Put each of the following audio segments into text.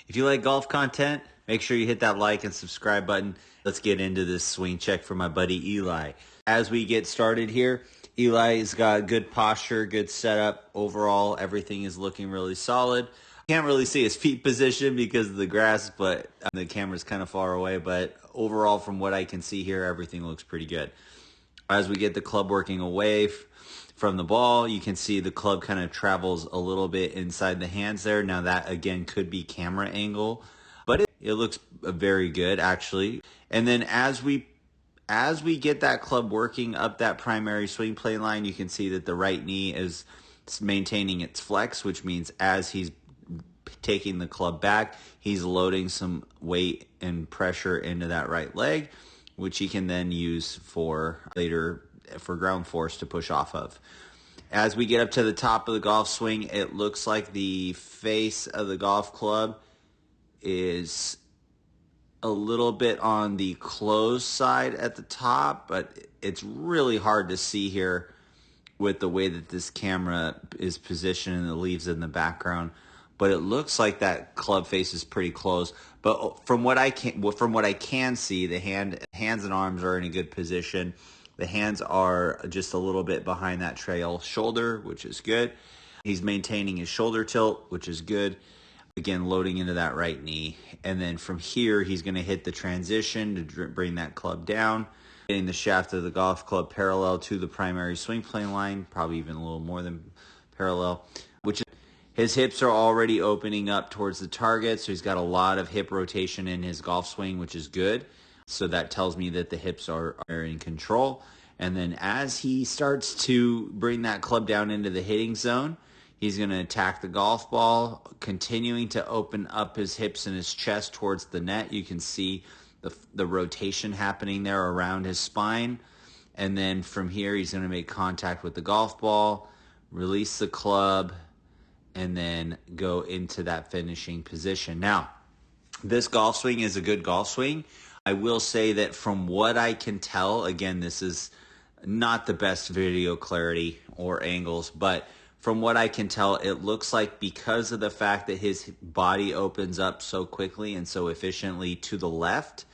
If you like golf content, make sure you hit that like and subscribe button. Let's get into this swing check for my buddy Eli. As we get started here, Eli's got good posture, good setup. Overall, everything is looking really solid. Can't really see his feet position because of the grass, but the camera's kind of far away. But overall, from what I can see here, everything looks pretty good. As we get the club working away from the ball, you can see the club kind of travels a little bit inside the hands there. Now that, again, could be camera angle, but it looks very good, actually. And then as we get that club working up that primary swing plane line, you can see that the right knee is maintaining its flex, which means as he's taking the club back, he's loading some weight and pressure into that right leg, which he can then use for later for ground force to push off of. As we get up to the top of the golf swing, it looks like the face of the golf club is a little bit on the closed side at the top, but it's really hard to see here with the way that this camera is positioned and the leaves in the background. But it looks like that club face is pretty close. But from what I can see, the hands and arms are in a good position. The hands are just a little bit behind that trail shoulder, which is good. He's maintaining his shoulder tilt, which is good. Again, loading into that right knee. And then from here, he's going to hit the transition to bring that club down, getting the shaft of the golf club parallel to the primary swing plane line, probably even a little more than parallel, which his hips are already opening up towards the target, so he's got a lot of hip rotation in his golf swing, which is good. So that tells me that the hips are in control. And then as he starts to bring that club down into the hitting zone, he's going to attack the golf ball, continuing to open up his hips and his chest towards the net. You can see the rotation happening there around his spine. And then from here, he's going to make contact with the golf ball, release the club, and then go into that finishing position. Now, this golf swing is a good golf swing. I will say that from what I can tell, again, this is not the best video clarity or angles, but from what I can tell, it looks like because of the fact that his body opens up so quickly and so efficiently to the left,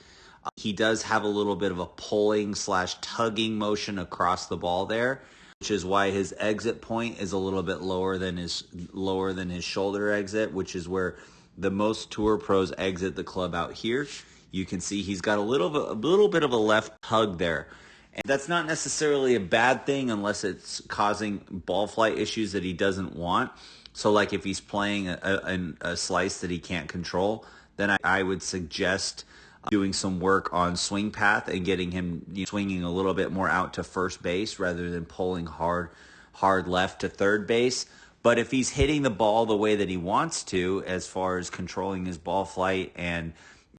he does have a little bit of a pulling / tugging motion across the ball there, which is why his exit point is a little bit lower than his shoulder exit, which is where the most tour pros exit the club out here. You can see he's got a little bit of a left tug there. And that's not necessarily a bad thing unless it's causing ball flight issues that he doesn't want. So like if he's playing a slice that he can't control, then I would suggest doing some work on swing path and getting him swinging a little bit more out to first base rather than pulling hard left to third base. But if he's hitting the ball the way that he wants to, as far as controlling his ball flight and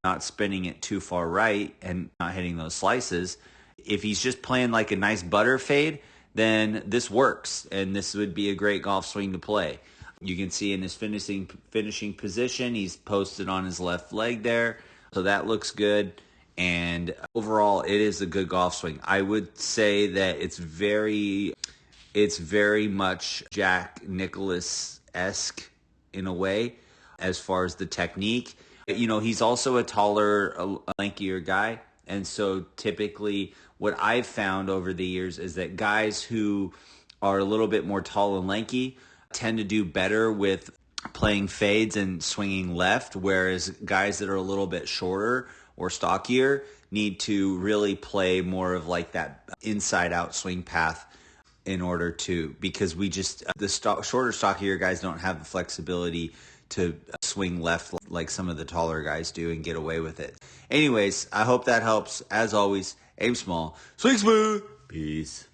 not spinning it too far right and not hitting those slices, if he's just playing like a nice butter fade, then this works, and this would be a great golf swing to play. You can see in his finishing position, he's posted on his left leg there, so that looks good. And overall, it is a good golf swing. I would say that it's very much Jack Nicklaus-esque in a way as far as the technique. You know, he's also a taller, lankier guy. And so typically what I've found over the years is that guys who are a little bit more tall and lanky tend to do better with playing fades and swinging left, whereas guys that are a little bit shorter or stockier need to really play more of like that inside out swing path in order to, because shorter, stockier guys don't have the flexibility to swing left like some of the taller guys do and get away with it. Anyways, I hope that helps. As always, aim small, swing smooth. Peace.